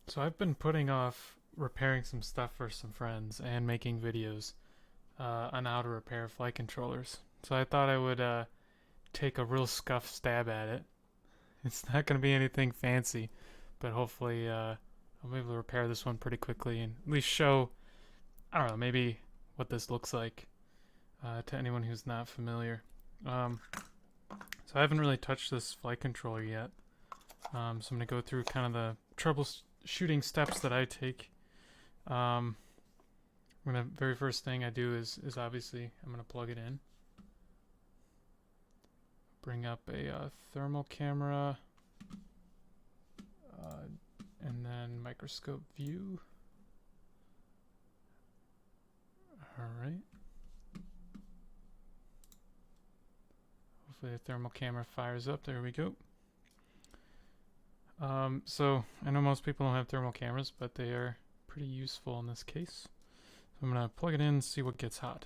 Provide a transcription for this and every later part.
So I've been putting off repairing some stuff for some friends and making videos on how to repair flight controllers. So I thought I would take a real scuff stab at it. It's not going to be anything fancy, but hopefully I'll be able to repair this one pretty quickly and at least show, I don't know, maybe what this looks like to anyone who's not familiar. Um, so I haven't really touched this flight controller yet. So I'm going to go through kind of the troubleshooting steps that I take. Very first thing I do is obviously I'm gonna plug it in. Bring up a thermal camera, and then microscope view. All right. Hopefully the thermal camera fires up. There we go. So I know most people don't have thermal cameras, but they are pretty useful in this case. So I'm gonna plug it in and see what gets hot.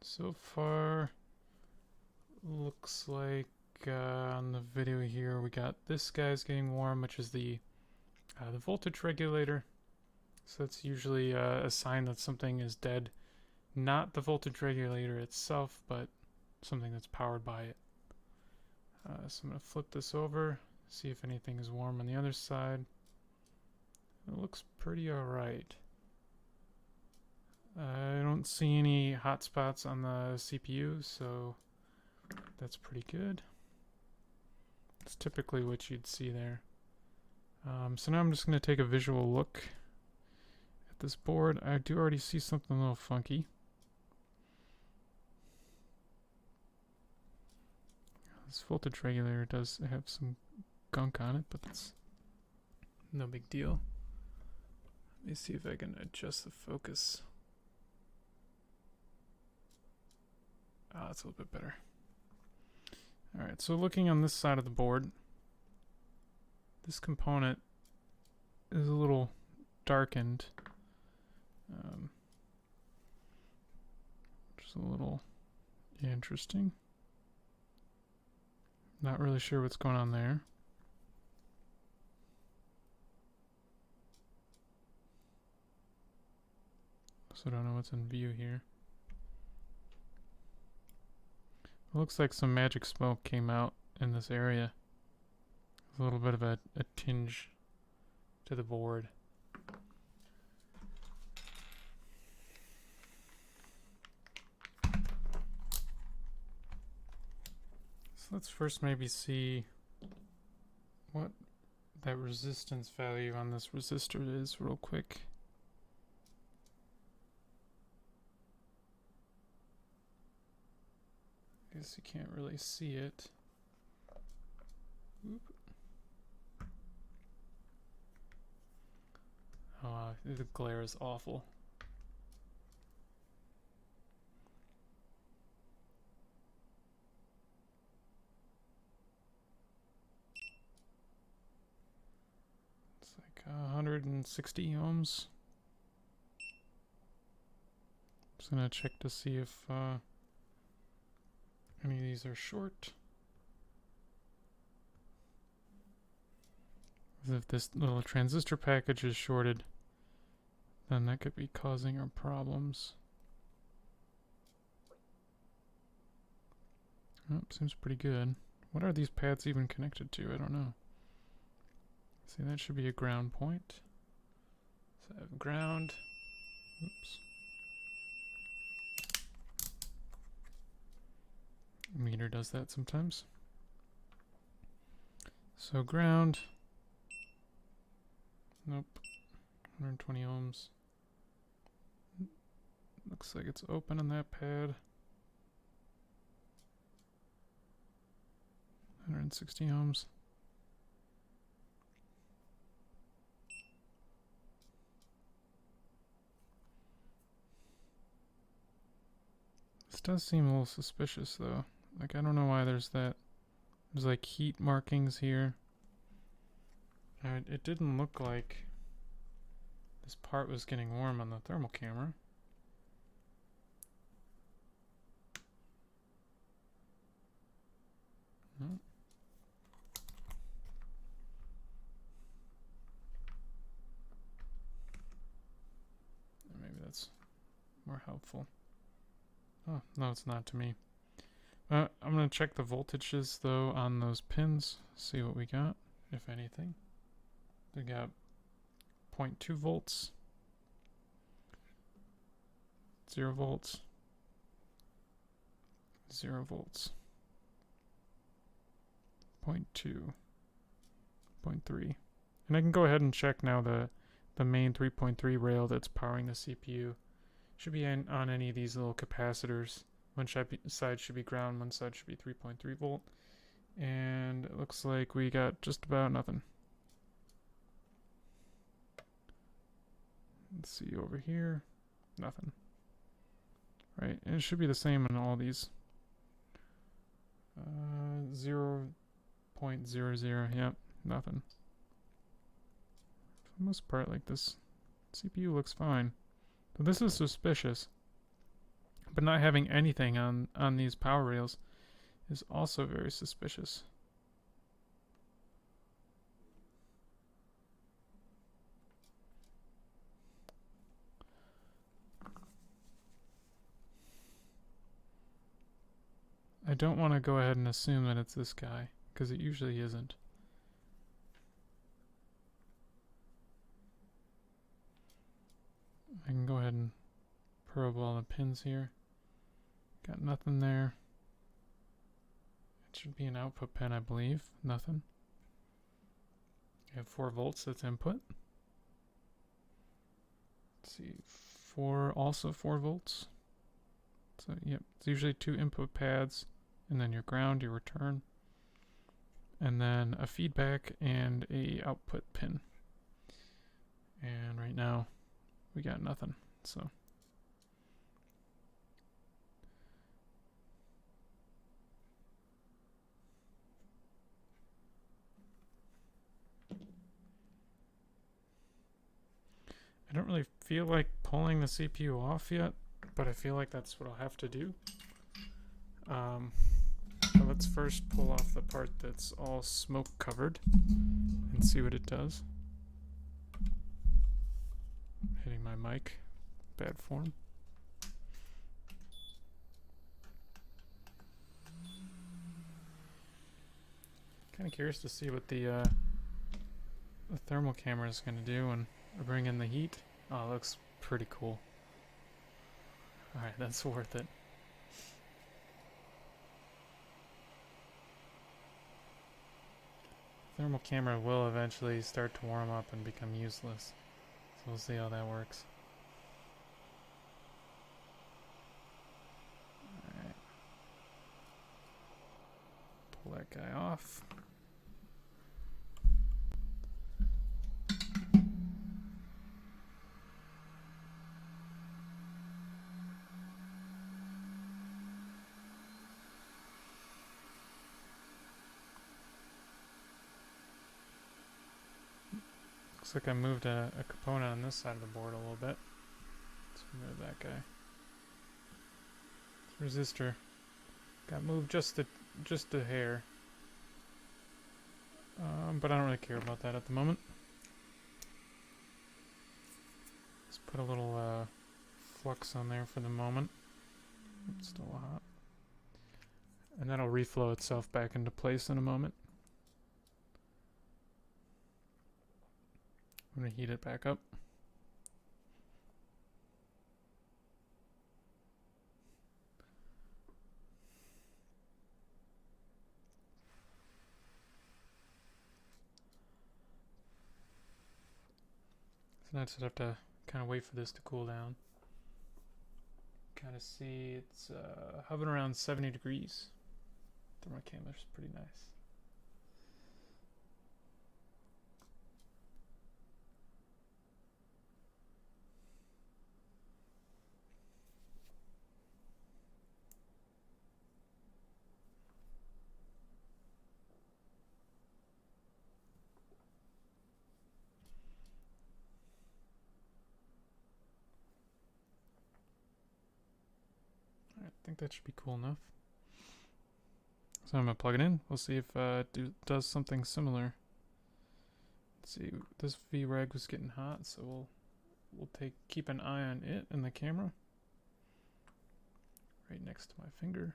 So far, looks like on the video here we got this guy's getting warm, which is the voltage regulator. So that's usually a sign that something is dead. Not the voltage regulator itself, but something that's powered by it. So I'm going to flip this over, see if anything is warm on the other side. It looks pretty alright. I don't see any hot spots on the CPU, so that's pretty good. It's typically what you'd see there. So now I'm just going to take a visual look at this board. I do already see something a little funky. This voltage regulator does have some gunk on it, but that's no big deal. Let me see if I can adjust the focus. Ah, that's a little bit better. Alright, so looking on this side of the board, this component is a little darkened. Which is a little interesting. Not really sure what's going on there. So I don't know what's in view here. It looks like some magic smoke came out in this area. There's a little bit of a tinge to the board. So let's first maybe see what that resistance value on this resistor is real quick. I guess you can't really see it. Oop. Oh, the glare is awful. It's like 160 ohms. Just gonna check to see if any of these are short. If this little transistor package is shorted, then that could be causing our problems. Oh, seems pretty good. What are these pads even connected to? I don't know. See, that should be a ground point. So I have ground. Oops. Meter does that sometimes. So ground. Nope. 120 ohms. Looks like it's open on that pad. 160 ohms. This does seem a little suspicious though. Like, I don't know why there's that. There's like heat markings here. It didn't look like this part was getting warm on the thermal camera. No. more helpful. Oh, no, it's not to me. I'm going to check the voltages, though, on those pins. See what we got, if anything. We got 0.2 volts. 0 volts. 0 volts. 0.2. 0.3. And I can go ahead and check now the main 3.3 rail that's powering the CPU. Should be on any of these little capacitors. One side should be ground, one side should be 3.3 volt. And it looks like we got just about nothing. Let's see over here. Nothing. Right, and it should be the same in all these. 0.00, yep, nothing. For the most part, like, this CPU looks fine. So this is suspicious. But not having anything on these power rails is also very suspicious. I don't want to go ahead and assume that it's this guy, because it usually isn't. I can go ahead and probe all the pins here. Got nothing there. It should be an output pin, I believe. Nothing. I have 4 volts, that's input. Let's see, also 4 volts. So, yep, it's usually 2 input pads, and then your ground, your return, and then a feedback and a output pin. And right now, we got nothing, so. I don't really feel like pulling the CPU off yet, but I feel like that's what I'll have to do. So let's first pull off the part that's all smoke covered and see what it does. Hitting my mic, bad form. Kind of curious to see what the thermal camera is going to do when I bring in the heat. Oh, it looks pretty cool. Alright, that's worth it. Thermal camera will eventually start to warm up and become useless. So we'll see how that works. Alright. Pull that guy off. Looks like I moved a component on this side of the board a little bit. Let's remove that guy. This resistor got moved just a hair. But I don't really care about that at the moment. Let's put a little flux on there for the moment. It's still hot. And that'll reflow itself back into place in a moment. I'm going to heat it back up. So now I just have to kind of wait for this to cool down. Kind of see it's hovering around 70 degrees. Thermal camera's pretty nice. I think that should be cool enough. So I'm gonna plug it in. We'll see if it does something similar. Let's see. This VRAG was getting hot, so we'll keep an eye on it and the camera. right next to my finger.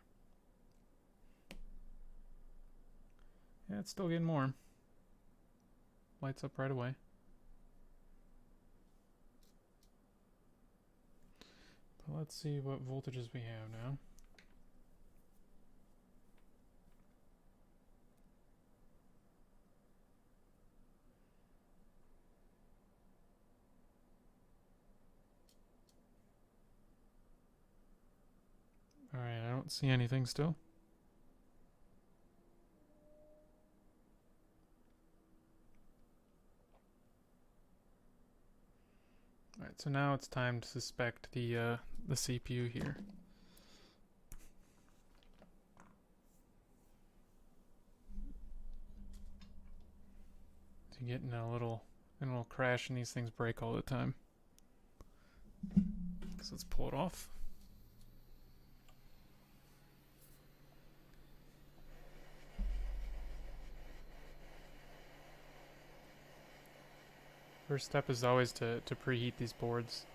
Yeah, it's still getting warm. Lights up right away. But let's see what voltages we have now. Alright, I don't see anything still. Alright, so now it's time to suspect the CPU here. You get in a little crash and these things break all the time. So let's pull it off. First step is always to preheat these boards.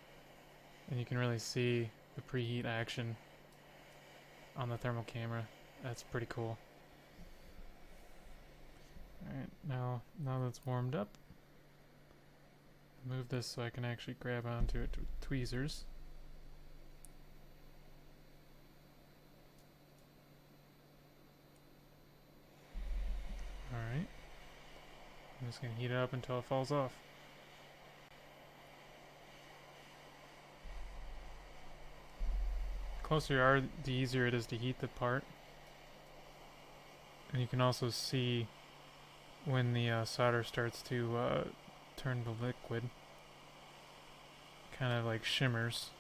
And you can really see the preheat action on the thermal camera. That's pretty cool. Alright, now that it's warmed up, move this so I can actually grab onto it with tweezers. Alright. I'm just going to heat it up until it falls off. The closer you are, the easier it is to heat the part. And you can also see when the solder starts to turn to liquid. Kind of like shimmers.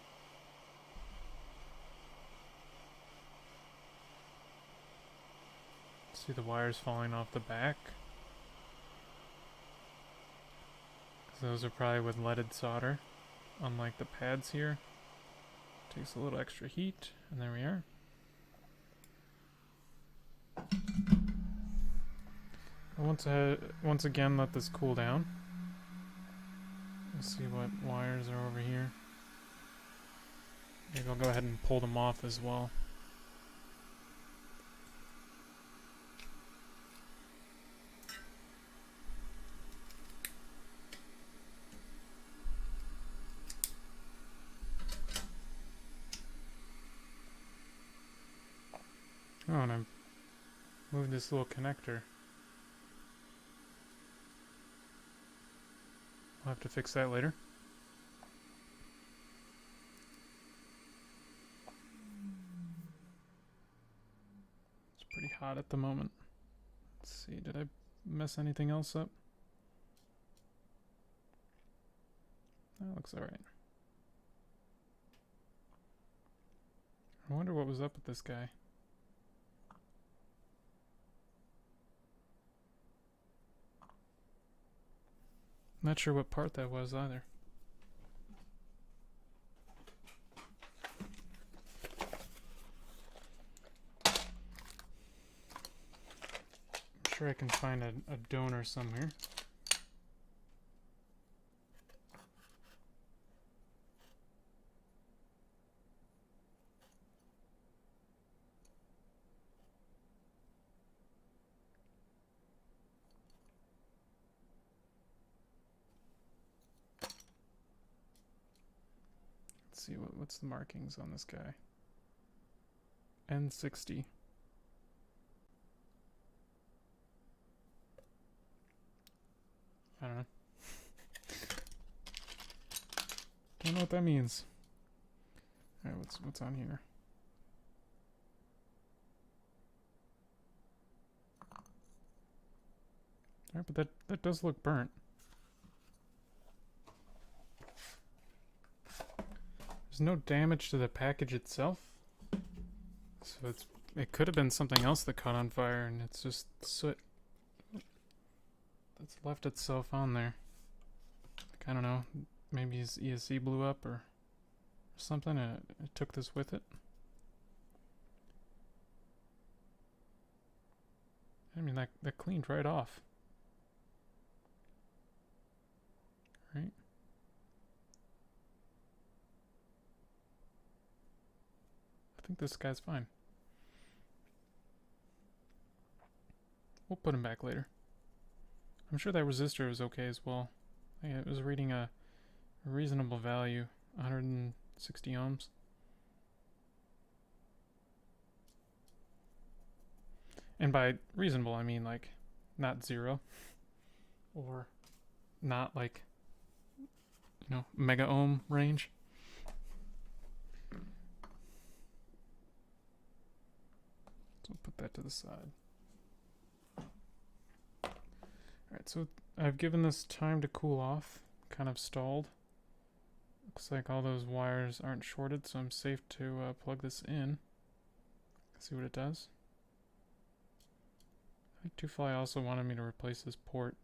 See the wires falling off the back. Those are probably with leaded solder, unlike the pads here. Takes a little extra heat, and there we are. Once again, let this cool down. Let's see what wires are over here. Maybe I'll go ahead and pull them off as well. Oh, and I moved this little connector. I'll have to fix that later. It's pretty hot at the moment. Let's see, did I mess anything else up? That looks alright. I wonder what was up with this guy. Not sure what part that was either. I'm sure I can find a donor somewhere. See what's the markings on this guy. N60. I don't know. Don't know what that means. Alright, what's on here? Alright, but that does look burnt. There's no damage to the package itself, so it could have been something else that caught on fire, and it's just soot that's left itself on there. Like, I don't know, maybe his ESC blew up or something, and it took this with it. I mean, that cleaned right off. Right? think this guy's fine. We'll put him back later. I'm sure that resistor is okay as well. It was reading a reasonable value, 160 ohms. And by reasonable, I mean like not 0 or not like, mega ohm range. So put that to the side. Alright, so I've given this time to cool off, kind of stalled. Looks like all those wires aren't shorted, so I'm safe to plug this in. See what it does. I think Two-Fly also wanted me to replace this port,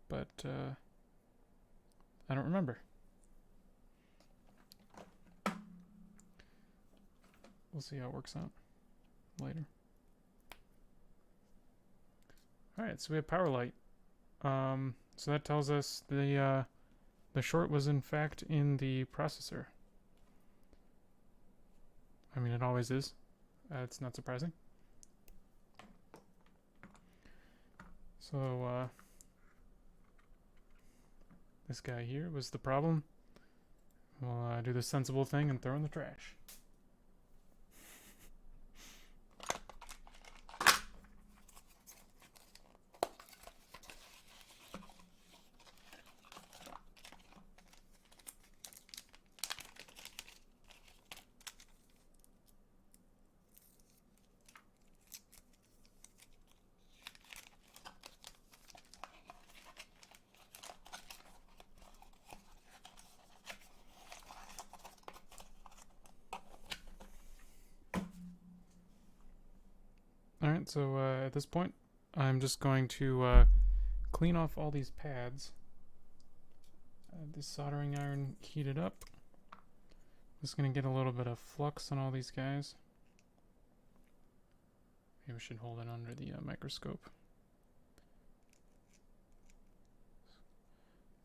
but I don't remember. We'll see how it works out later. Alright, so we have power light. So that tells us the short was in fact in the processor. I mean, it always is. It's not surprising. So this guy here was the problem. We'll do the sensible thing and throw in the trash. Alright, so at this point, I'm just going to clean off all these pads. This soldering iron heated up. Just going to get a little bit of flux on all these guys. Maybe we should hold it under the microscope.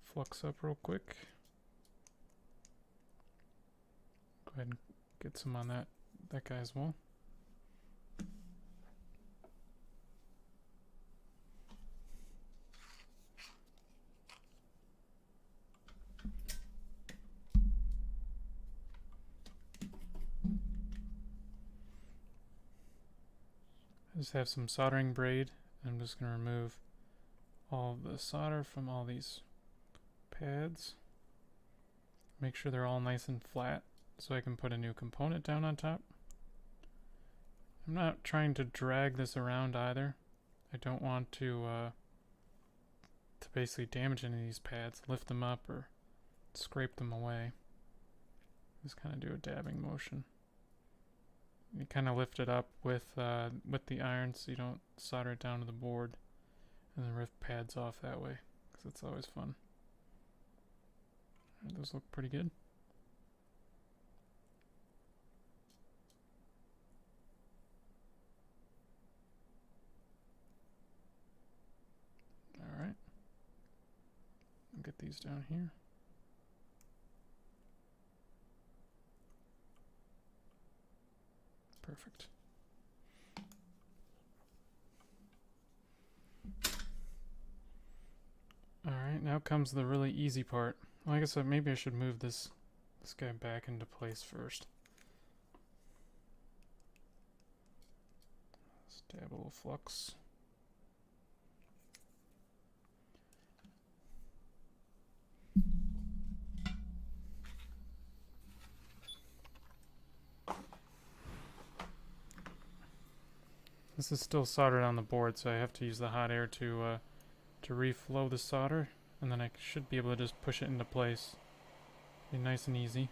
Flux up real quick. Go ahead and get some on that guy as well. I just have some soldering braid. I'm just going to remove all the solder from all these pads. Make sure they're all nice and flat so I can put a new component down on top. I'm not trying to drag this around either. I don't want to basically damage any of these pads, lift them up or scrape them away. Just kind of do a dabbing motion. You kind of lift it up with the iron so you don't solder it down to the board, and then rip pads off that way, because it's always fun. Right, those look pretty good. Alright. I'll get these down here. Perfect. Alright, now comes the really easy part. Well, I guess maybe I should move this guy back into place first. Let's dab a little flux. This is still soldered on the board, so I have to use the hot air to reflow the solder, and then I should be able to just push it into place. Be nice and easy.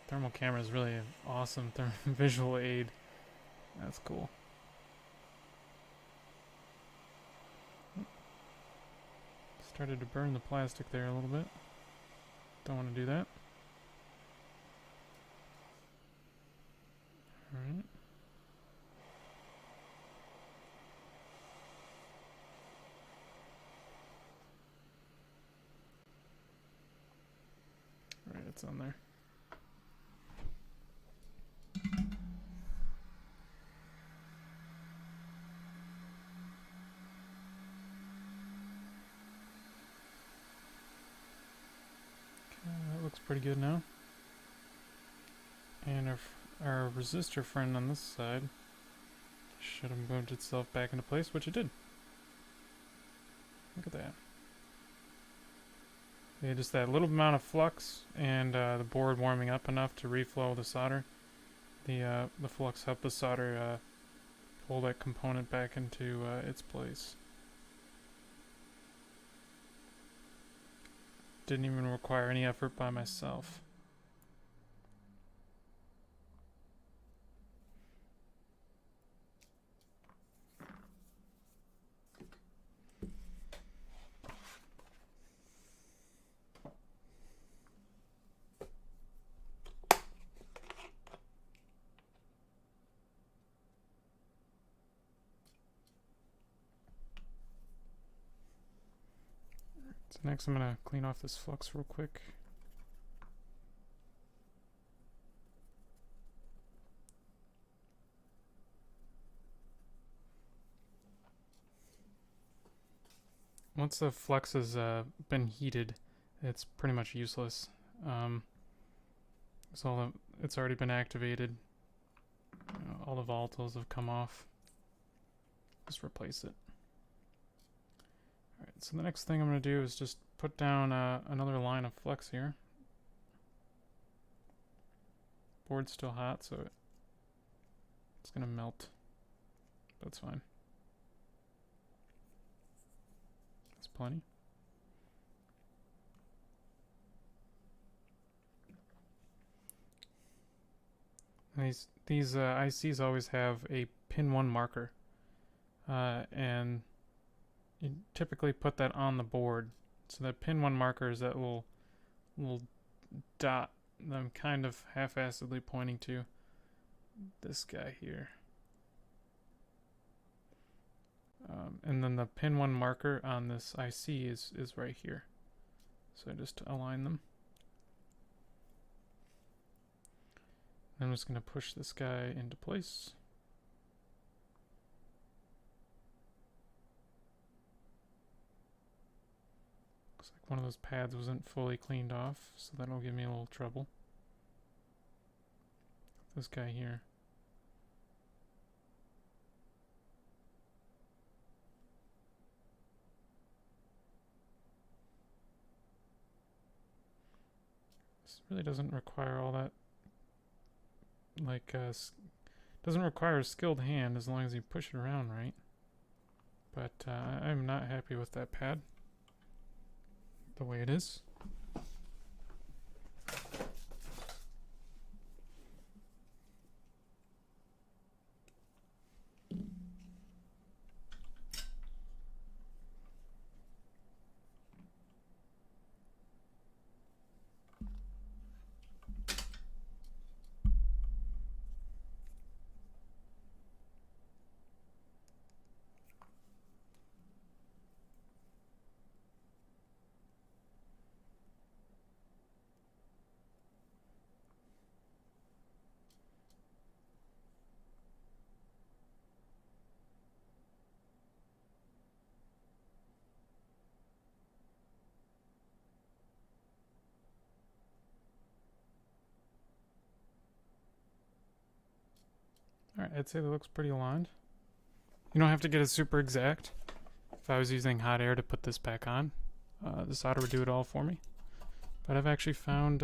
Thermal camera is really an awesome visual aid. That's cool. Started to burn the plastic there a little bit. Don't want to do that. Alright. that's on there. That looks pretty good now. And our resistor friend on this side should have moved itself back into place, which it did. Look at that. Yeah, just that little amount of flux and the board warming up enough to reflow the solder. The flux helped the solder pull that component back into its place. Didn't even require any effort by myself. So next I'm going to clean off this flux real quick. Once the flux has been heated, it's pretty much useless. So it's already been activated. All the volatiles have come off. Just replace it. Alright, so the next thing I'm going to do is just put down another line of flux here. Board's still hot, so it's going to melt. That's fine. That's plenty. And these ICs always have a pin 1 marker. And you typically put that on the board. So that pin 1 marker is that little dot that I'm kind of half-assedly pointing to. This guy here. And then the pin 1 marker on this IC is right here. So I just align them. I'm just going to push this guy into place. Looks like one of those pads wasn't fully cleaned off, so that'll give me a little trouble. This guy here. This really doesn't require all that, like, doesn't require a skilled hand as long as you push it around right. But I'm not happy with that pad the way it is. Alright, I'd say that looks pretty aligned. You don't have to get it super exact. If I was using hot air to put this back on, the solder would do it all for me. But I've actually found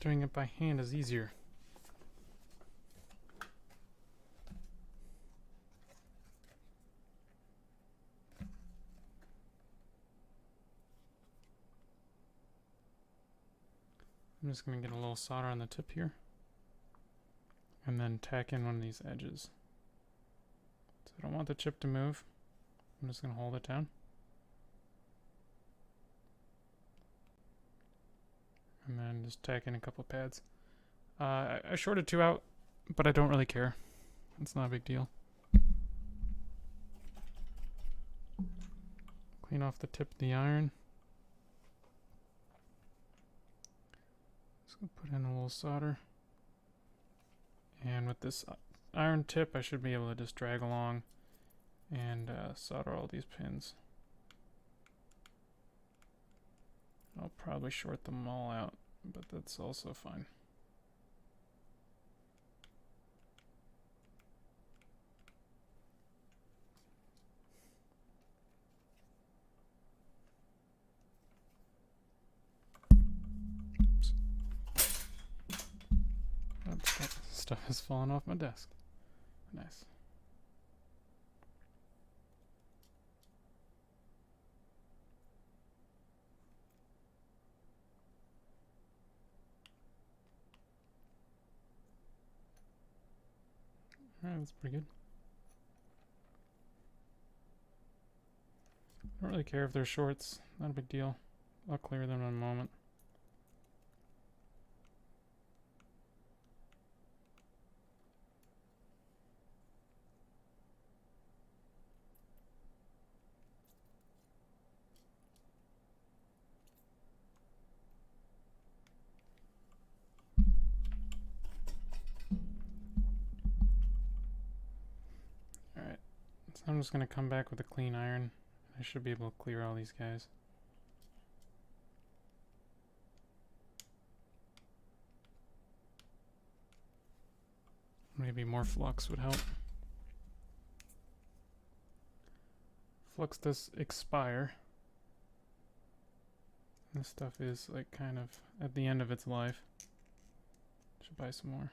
doing it by hand is easier. I'm just going to get a little solder on the tip here. And then tack in one of these edges. So I don't want the chip to move. I'm just going to hold it down. And then just tack in a couple of pads. I shorted 2 out, but I don't really care. It's not a big deal. Clean off the tip of the iron. Let's put in a little solder. And with this iron tip, I should be able to just drag along and solder all these pins. I'll probably short them all out, but that's also fine. Oops. Oops, stuff has fallen off my desk. Nice. Alright, that's pretty good. I don't really care if they're shorts, not a big deal. I'll clear them in a moment. Alright, so I'm just going to come back with a clean iron. I should be able to clear all these guys. Maybe more flux would help. Flux does expire. This stuff is like kind of at the end of its life. Should buy some more.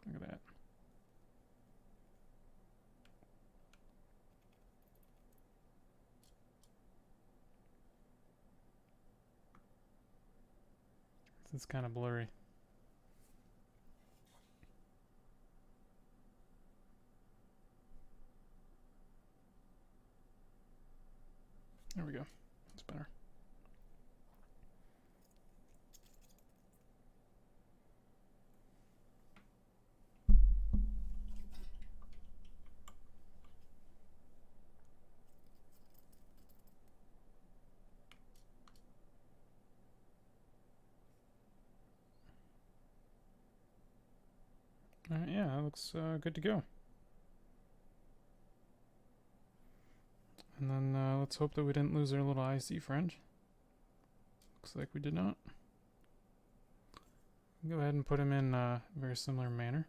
Look at that. This is kind of blurry. There we go. That's better. Yeah, that looks good to go. And then let's hope that we didn't lose our little IC fringe. Looks like we did not. Go ahead and put them in a very similar manner.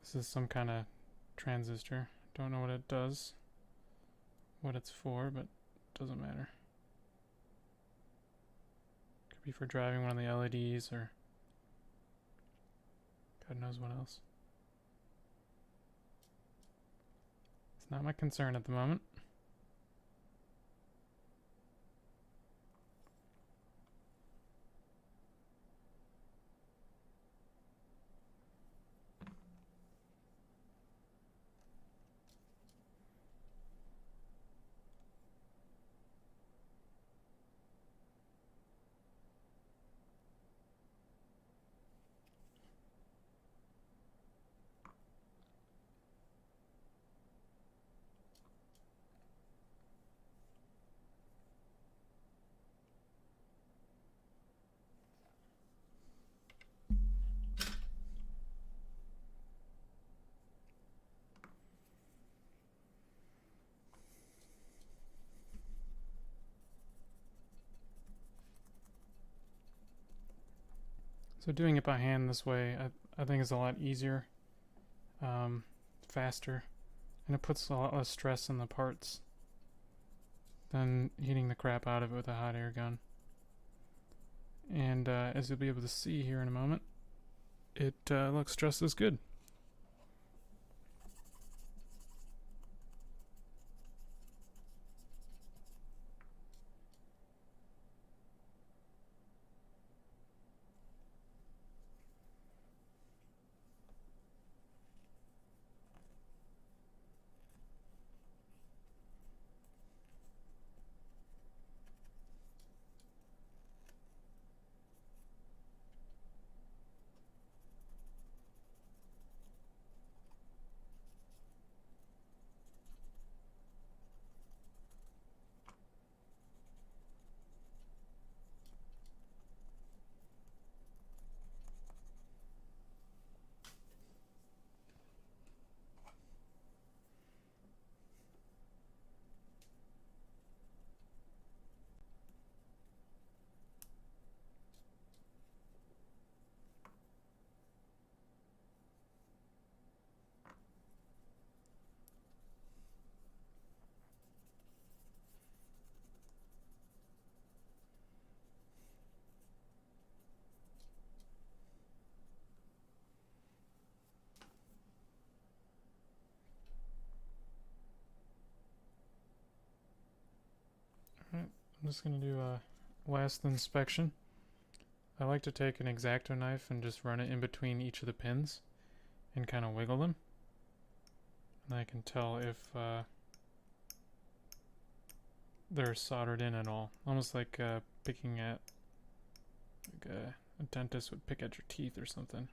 This is some kind of transistor. Don't know what it does, what it's for, but it doesn't matter. Could be for driving one of the LEDs or God knows what else. It's not my concern at the moment. So doing it by hand this way, I think is a lot easier, faster, and it puts a lot less stress in the parts than heating the crap out of it with a hot air gun. And as you'll be able to see here in a moment, it looks just as good. I'm just going to do a last inspection. I like to take an X-Acto knife and just run it in between each of the pins and kind of wiggle them. And I can tell if they're soldered in at all. Almost like picking at, like a dentist would pick at your teeth or something.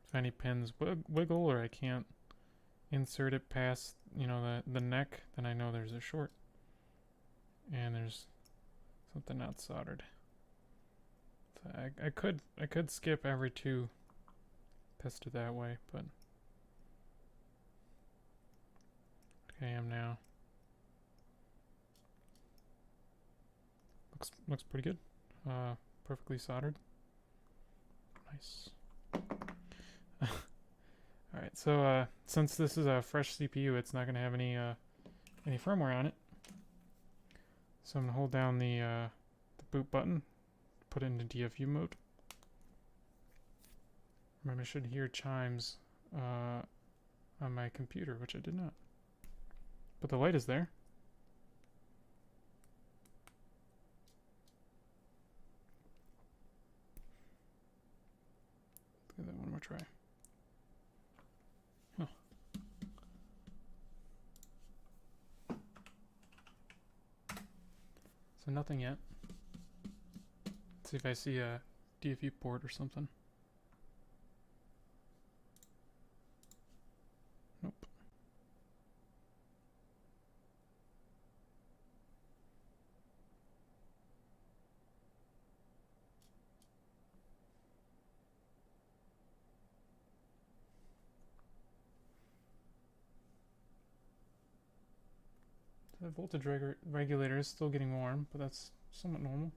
If any pins wiggle or I can't insert it past, you know, the neck, then I know there's a short. And there's something not soldered. So I could skip every two, test it that way, but okay, I am now. Looks pretty good. Perfectly soldered. Nice. Alright, so since this is a fresh CPU, it's not gonna have any firmware on it. So I'm gonna hold down the boot button, put it into DFU mode. Remember, I should hear chimes on my computer, which I did not. But the light is there. Let's give that one more try. Huh. So nothing yet. Let's see if I see a DFU port or something. Nope. The voltage regulator is still getting warm, but that's somewhat normal.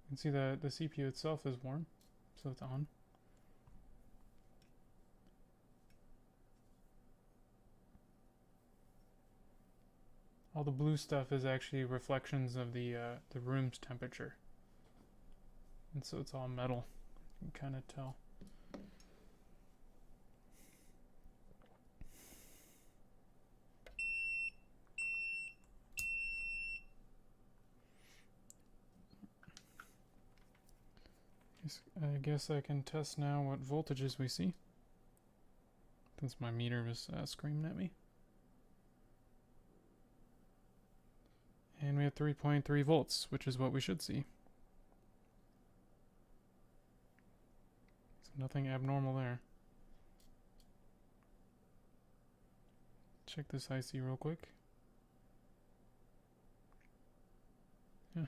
You can see the CPU itself is warm, so it's on. All the blue stuff is actually reflections of the room's temperature. And so it's all metal. You can kind of tell. I guess I can test now what voltages we see, since my meter was screaming at me. And we have 3.3 volts, which is what we should see. So nothing abnormal there. Check this IC real quick. Yeah.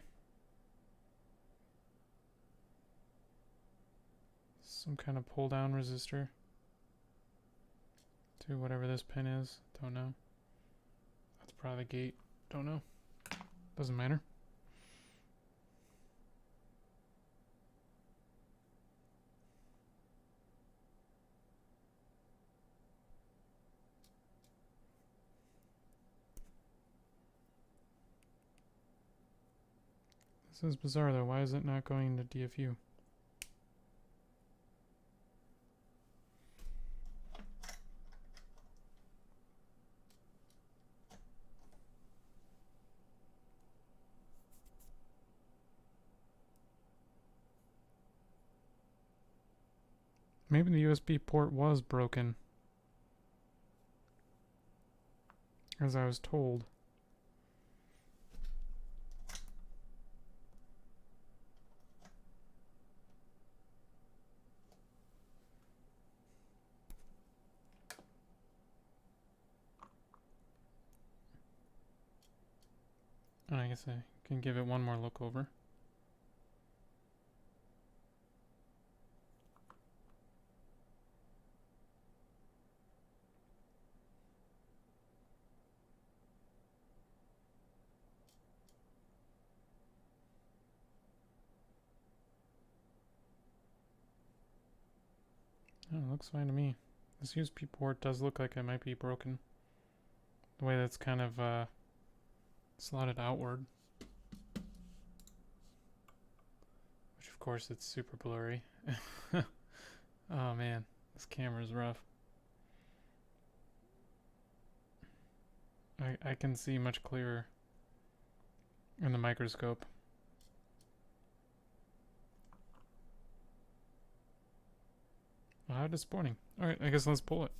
Some kind of pull down resistor to whatever this pin is. Don't know. That's probably the gate. Don't know. Doesn't matter. This is bizarre though. Why is it not going to DFU? Maybe the USB port was broken, as I was told. I guess I can give it one more look over. Oh, it looks fine to me. This USB port does look like it might be broken. The way that's kind of slotted outward. Which of course it's super blurry. Oh man, this camera's rough. I can see much clearer in the microscope. Well, how disappointing. Alright, I guess let's pull it.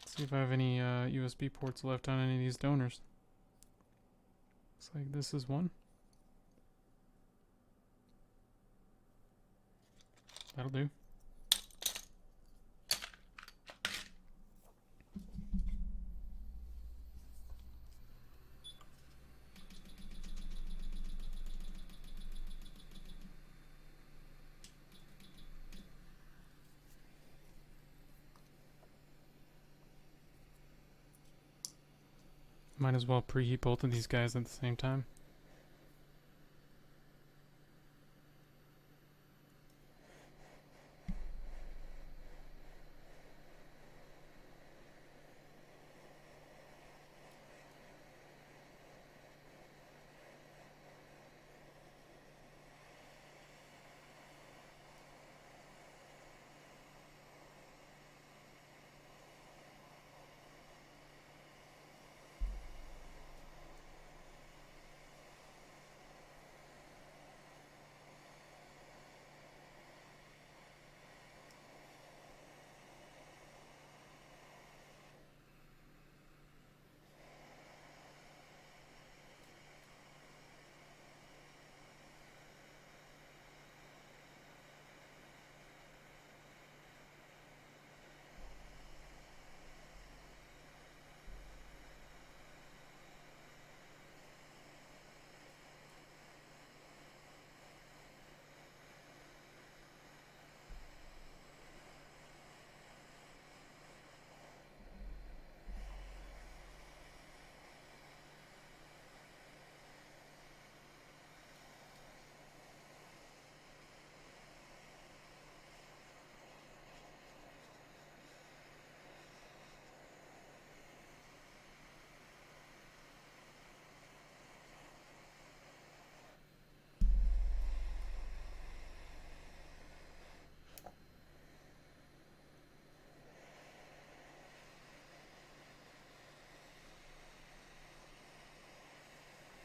See if I have any USB ports left on any of these donors. Looks like this is one. That'll do. Might as well preheat both of these guys at the same time.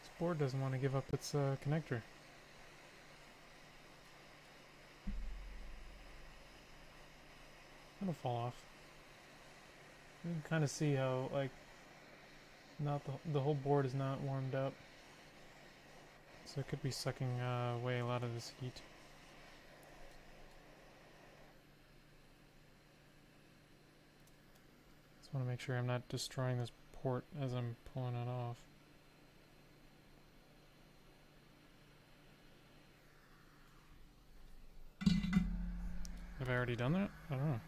This board doesn't want to give up its connector. It'll fall off. You can kind of see how, like, not the whole board is not warmed up. So it could be sucking away a lot of this heat. Just want to make sure I'm not destroying this port as I'm pulling it off. Have I already done that? I don't know.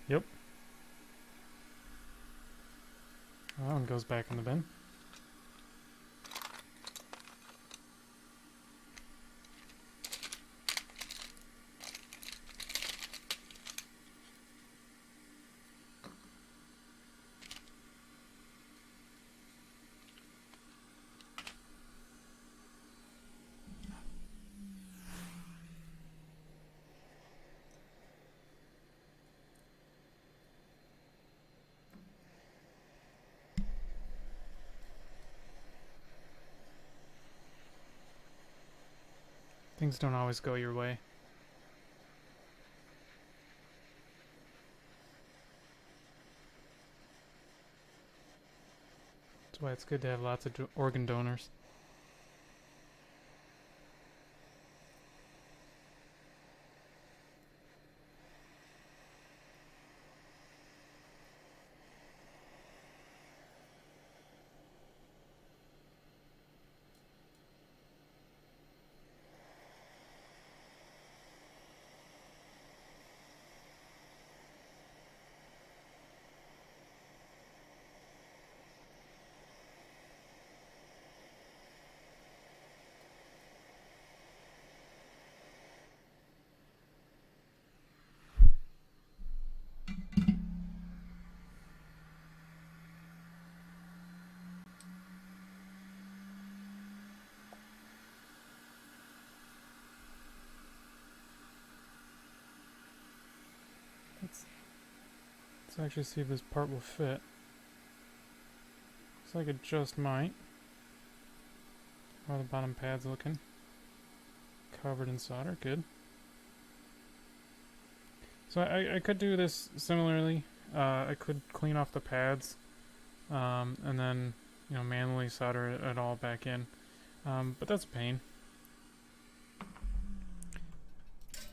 Yep. That one goes back in the bin. Things don't always go your way. That's why it's good to have lots of organ donors. actually see if this part will fit. Looks like it just might. How are the bottom pads looking? Covered in solder, good. So I could do this similarly. I could clean off the pads, and then manually solder it all back in. But that's a pain.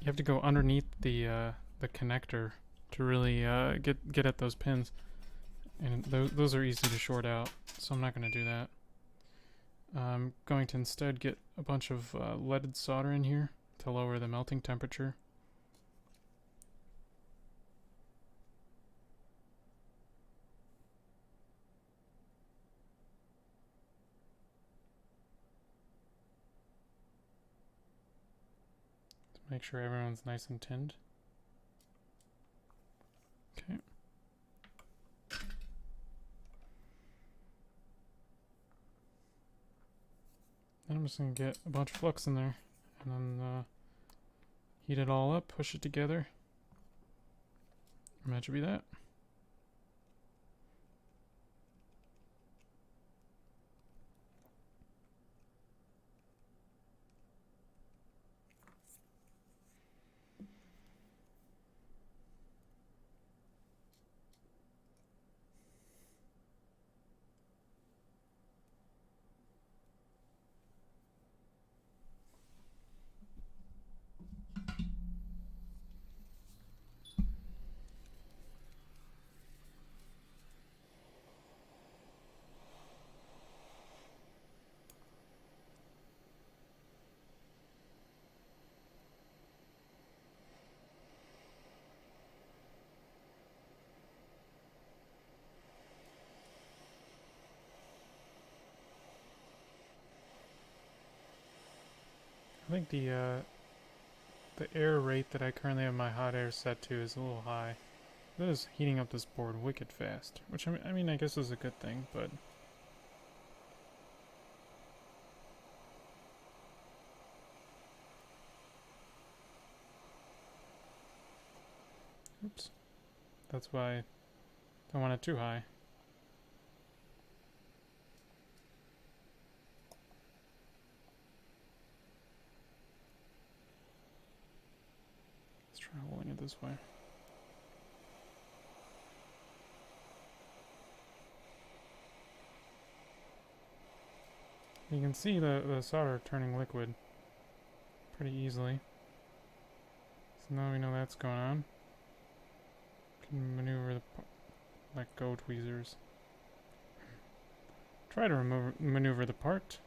You have to go underneath the connector to really get at those pins, and those are easy to short out. So I'm not going to do that. I'm going to instead get a bunch of leaded solder in here to lower the melting temperature. Make sure everyone's nice and tinned. Okay. Then I'm just going to get a bunch of flux in there and then heat it all up, push it together. And that should be that. I think the air rate that I currently have my hot air set to is a little high. That is heating up this board wicked fast, which I mean I guess is a good thing, but oops. That's why I don't want it too high. Let's try holding it this way. You can see the solder turning liquid pretty easily. So now we know that's going on. Can maneuver the let go tweezers. Try to maneuver the part.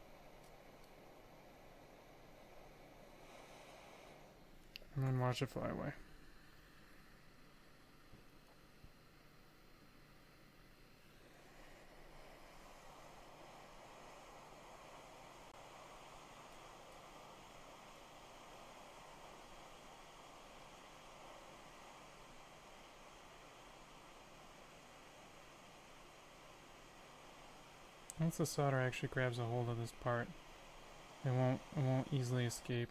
And then watch it fly away. Once the solder actually grabs a hold of this part, it won't easily escape.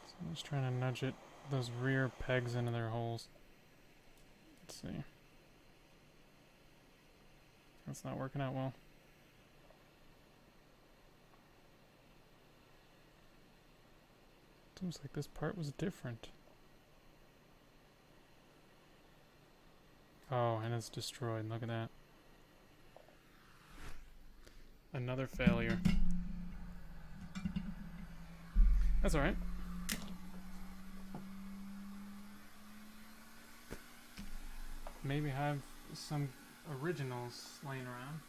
So I'm just trying to nudge those rear pegs into their holes. Let's see. That's not working out well. Seems like this part was different. Oh, and it's destroyed. Look at that. Another failure. That's alright. Maybe have some originals laying around.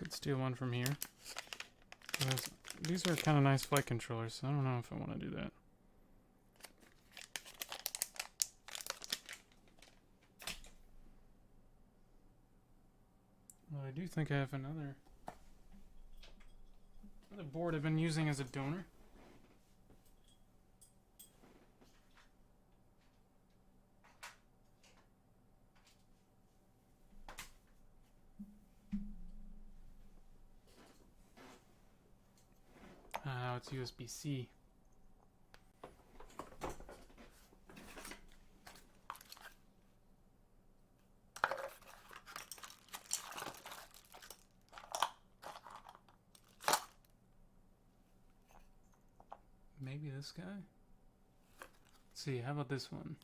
could steal one from here. These are kind of nice flight controllers, so I don't know if I want to do that. Well, I do think I have another board I've been using as a donor. Now it's USB-C. Maybe this guy? Let's see, how about this one?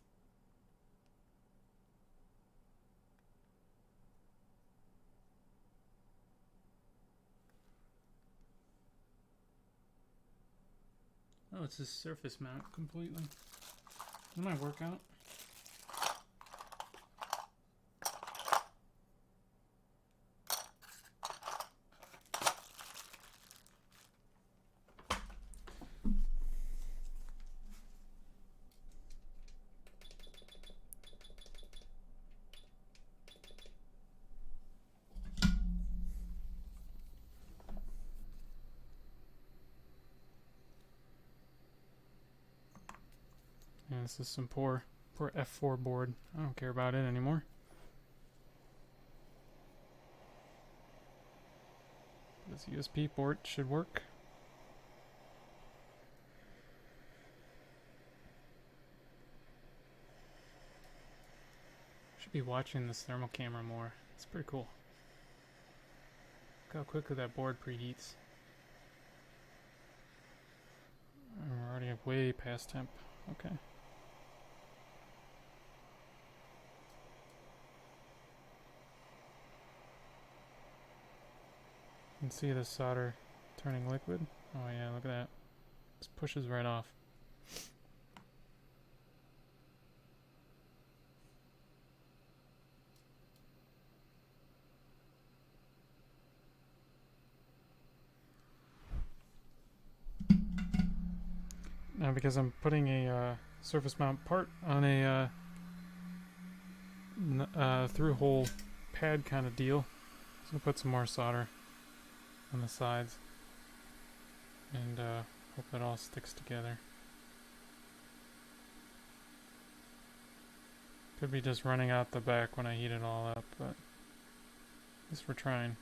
Oh, it's a surface mount completely. That might work out. Yeah, this is some poor F4 board. I don't care about it anymore. This USB port should work. Should be watching this thermal camera more. It's pretty cool. Look how quickly that board preheats. We're already way past temp. Okay. You can see the solder turning liquid. Oh yeah, look at that. This pushes right off. Now because I'm putting a surface mount part on a through hole pad kind of deal, I'm going to put some more solder on the sides and hope it all sticks together. Could be just running out the back when I heat it all up, but at least we're trying.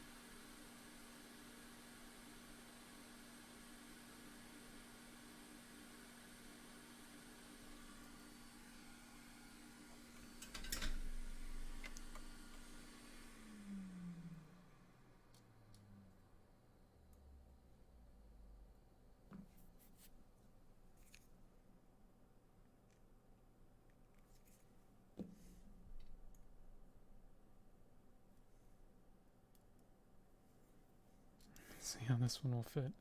See how this one will fit.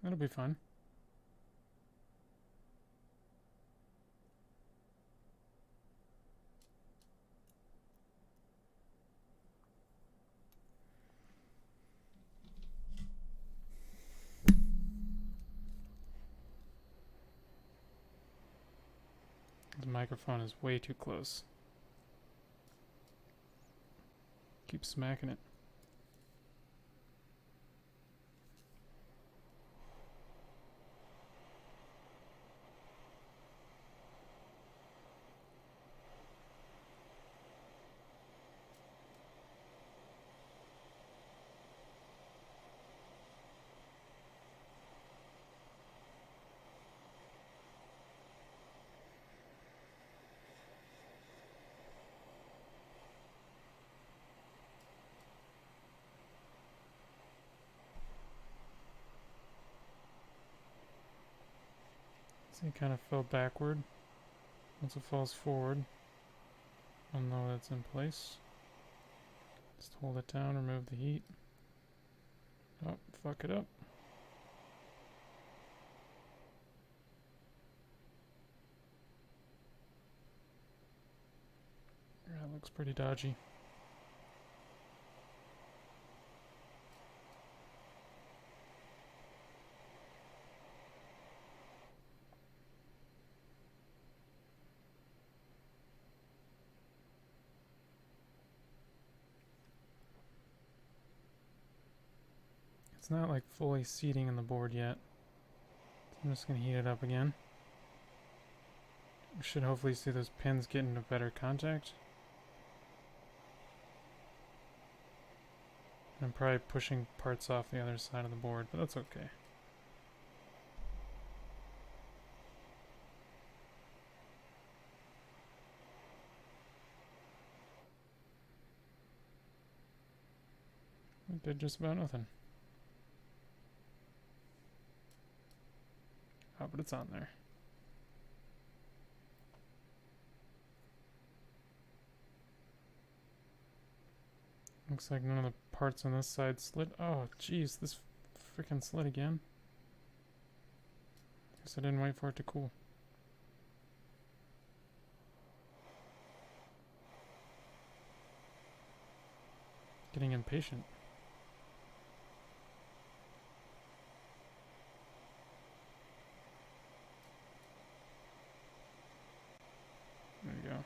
That'll be fun. The microphone is way too close. Keep smacking it. See, it kind of fell backward. Once it falls forward, I'll know that's in place. Just hold it down, remove the heat. Oh, fuck it up. looks pretty dodgy. It's not like fully seating in the board yet. So I'm just going to heat it up again. We should hopefully see those pins get into better contact. I'm probably pushing parts off the other side of the board, but that's okay. It did just about nothing. Oh, but it's on there. Looks like none of the parts on this side slid. Oh, jeez, this freaking slid again. Guess I didn't wait for it to cool. Getting impatient. There you go.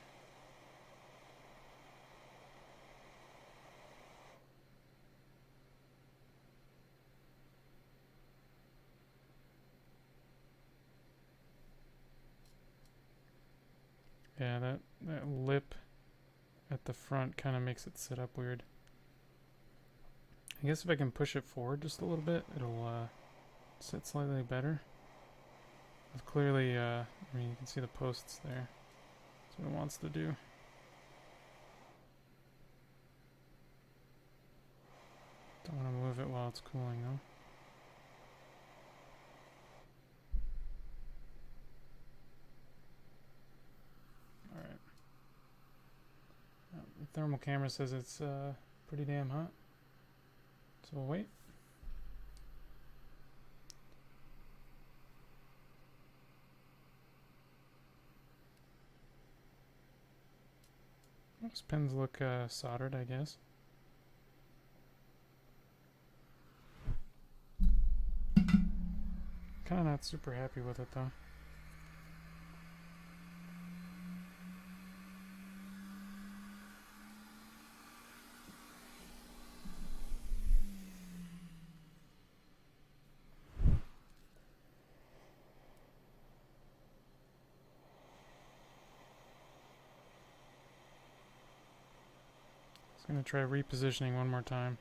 Yeah, that lip at the front kind of makes it sit up weird. I guess if I can push it forward just a little bit, it'll sit slightly better. It's clearly, I mean, you can see the posts there. That's what it wants to do. Don't want to move it while it's cooling though. Alright. The thermal camera says it's pretty damn hot. So we'll wait. Those pins look soldered, I guess. Kinda not super happy with it though. Just gonna try repositioning one more time.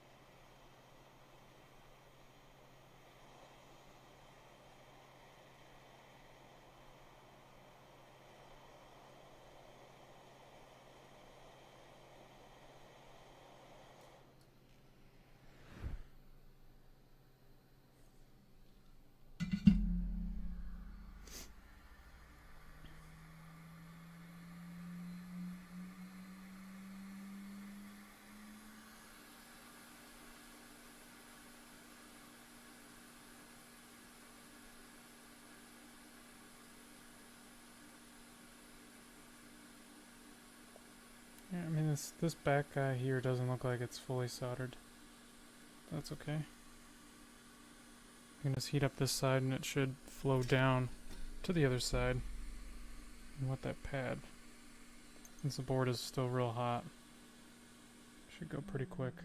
Yeah, I mean this back guy here doesn't look like it's fully soldered. That's okay. You can just heat up this side and it should flow down to the other side. And with that pad, since the board is still real hot, should go pretty quick.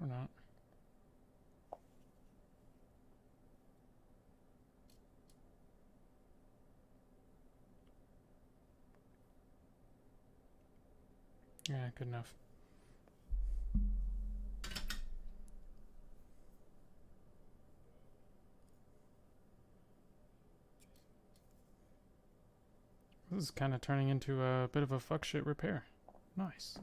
Or not. Yeah, good enough. This is kind of turning into a bit of a fuck shit repair. Nice.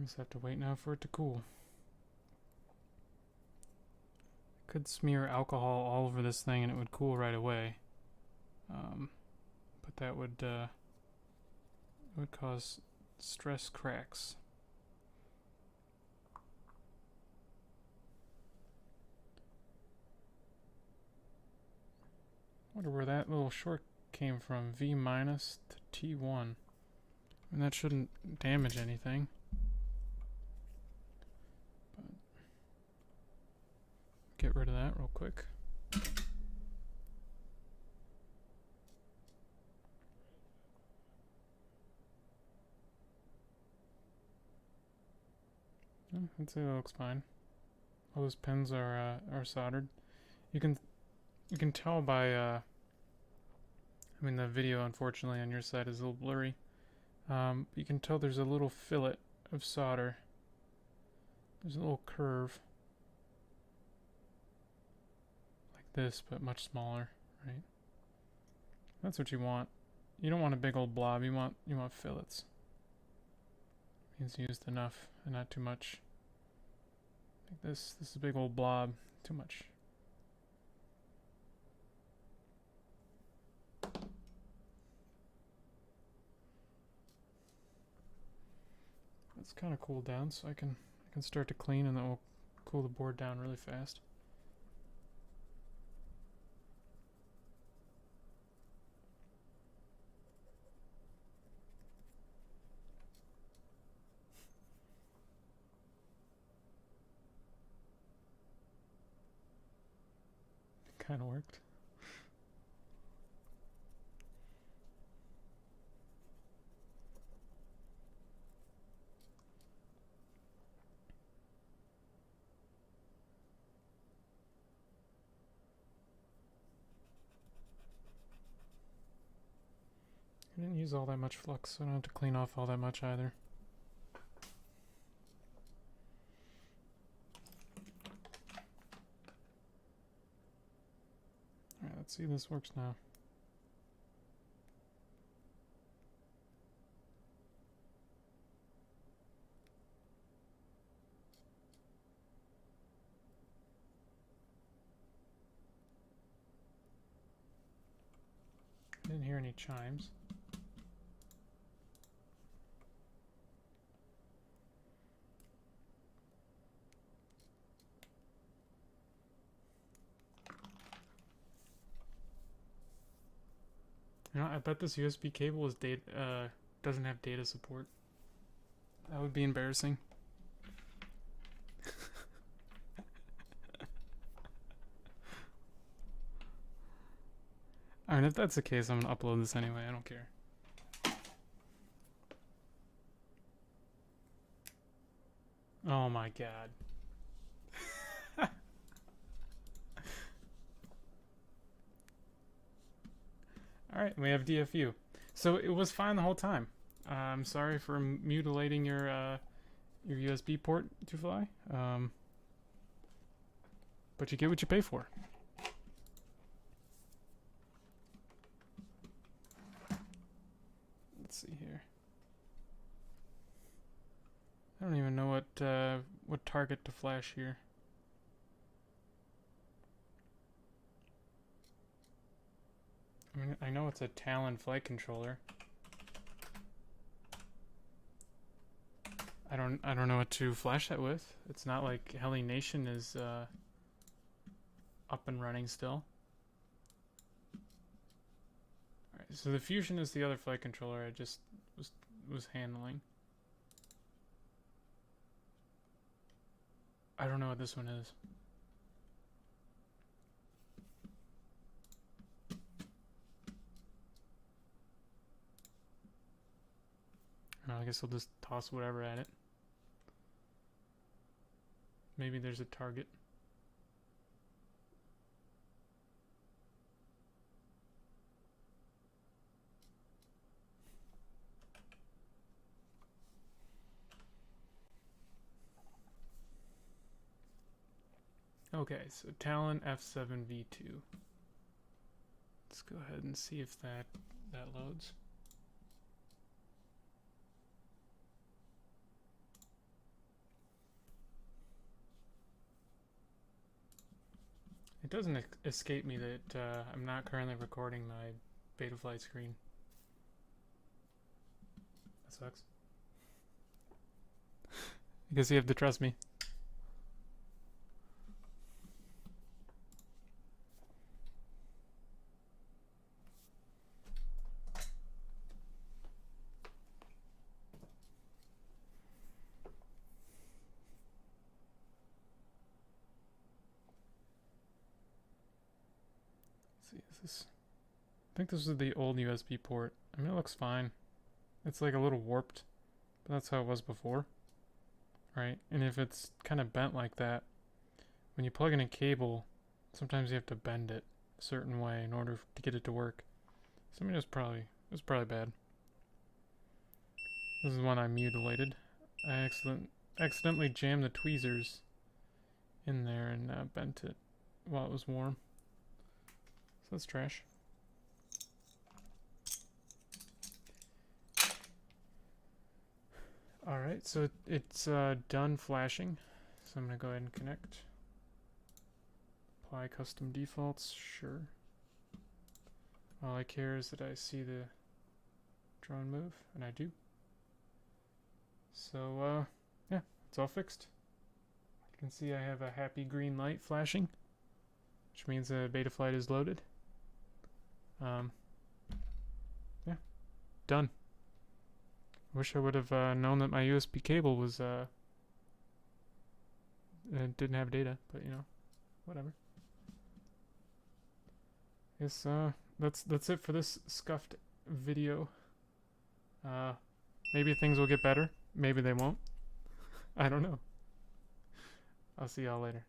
I just have to wait now for it to cool. Could smear alcohol all over this thing and it would cool right away. But that would cause stress cracks. Wonder where that little short came from. V minus to T1. And that shouldn't damage anything. But get rid of that real quick. I'd say that looks fine. All those pins are soldered. You can tell by I mean the video unfortunately on your side is a little blurry. You can tell there's a little fillet of solder. There's a little curve like this, but much smaller, right? That's what you want. You don't want a big old blob. You want fillets. Means used enough and not too much. Like this is a big old blob. Too much. It's kind of cooled down, so I can start to clean, and that will cool the board down really fast. It kind of worked. I didn't use all that much flux, so I don't have to clean off all that much either. Alright, let's see if this works now. I didn't hear any chimes. You know, I bet this USB cable is doesn't have data support. That would be embarrassing. Alright, if that's the case, I'm gonna upload this anyway. I don't care. Oh my god. Alright, we have DFU. So it was fine the whole time. I'm sorry for mutilating your USB port, to fly. But you get what you pay for. Let's see here. I don't even know what target to flash here. I mean, I know it's a Talon flight controller. I don't know what to flash that with. It's not like Heli Nation is up and running still. Alright, so the Fusion is the other flight controller I just was handling. I don't know what this one is. I guess I'll just toss whatever at it. Maybe there's a target. Okay, so Talon F7V2. Let's go ahead and see if that loads. doesn't escape me that I'm not currently recording my Betaflight screen. That sucks. I guess you have to trust me. Let's see, is this? I think this is the old USB port. I mean, it looks fine. It's like a little warped, but that's how it was before. Right? And if it's kind of bent like that, when you plug in a cable, sometimes you have to bend it a certain way in order to get it to work. So I mean, it was probably bad. This is one I mutilated. I accidentally jammed the tweezers in there and bent it while it was warm. So that's trash. Alright, so it's done flashing. So I'm going to go ahead and connect. Apply custom defaults, sure. All I care is that I see the drone move, and I do. So, yeah, it's all fixed. You can see I have a happy green light flashing, which means the Betaflight is loaded. Yeah, done. Wish I would have known that my USB cable was didn't have data, but you know, whatever. Yes, that's it for this scuffed video. Maybe things will get better. Maybe they won't. I don't know. I'll see y'all later.